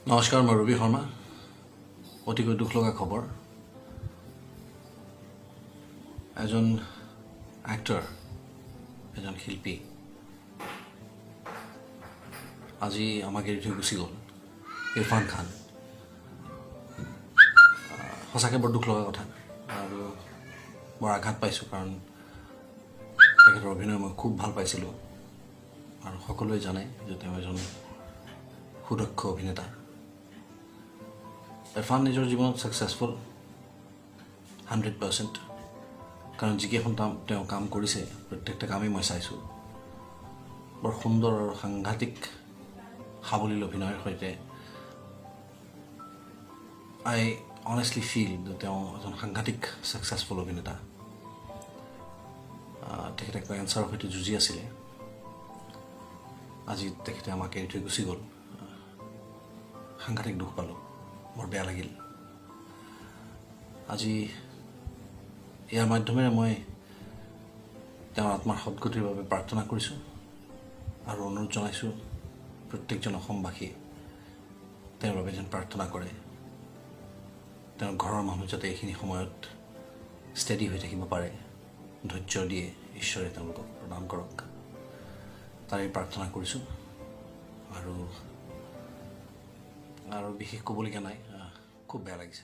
নমস্কাৰ, মই ৰবি শৰ্মা। অতিকৈ দুখ লগা খবৰ। এজন এক্টৰ, এজন শিল্পী আজি আমাক এৰি থৈ গুচি গ'ল, ইৰফান খান। সঁচাকৈ বৰ দুখ লগা কথা আৰু বৰ আঘাত পাইছোঁ, কাৰণ তেখেতৰ অভিনয় মই খুব ভাল পাইছিলোঁ আৰু সকলোৱে জানে যে তেওঁ এজন সুদক্ষ অভিনেতা। ইৰফান নিজৰ জীৱনত ছাকচেছফুল 100%, কাৰণ যিকেইখন তেওঁ কাম কৰিছে প্ৰত্যেকটা কামেই মই চাইছোঁ। বৰ সুন্দৰ আৰু সাংঘাতিক সাৱলীল অভিনয়ৰ সৈতে আই অনেষ্টলি ফিল যে তেওঁ এজন সাংঘাতিক ছাকচেছফুল অভিনেতা। তেখেতে কেঞ্চাৰৰ সৈতে যুঁজি আছিলে, আজি তেখেতে আমাক এৰি থৈ গুচি গ'ল। সাংঘাতিক দুখ পালোঁ, বৰ বেয়া লাগিল। আজি ইয়াৰ মাধ্যমেৰে মই তেওঁৰ আত্মাৰ সদ্গতিৰ বাবে প্ৰাৰ্থনা কৰিছোঁ আৰু অনুৰোধ জনাইছোঁ প্ৰত্যেকজন অসমবাসীয়ে তেওঁৰ বাবে যেন প্ৰাৰ্থনা কৰে। তেওঁৰ ঘৰৰ মানুহ যাতে এইখিনি সময়ত ষ্টেডি হৈ থাকিব পাৰে, ধৈৰ্য দিয়ে ঈশ্বৰে তেওঁলোকক প্ৰদান কৰক, তাৰেই প্ৰাৰ্থনা কৰিছোঁ। আৰু বিশেষ ক'বলগীয়া নাই, খুব বেয়া লাগিছে।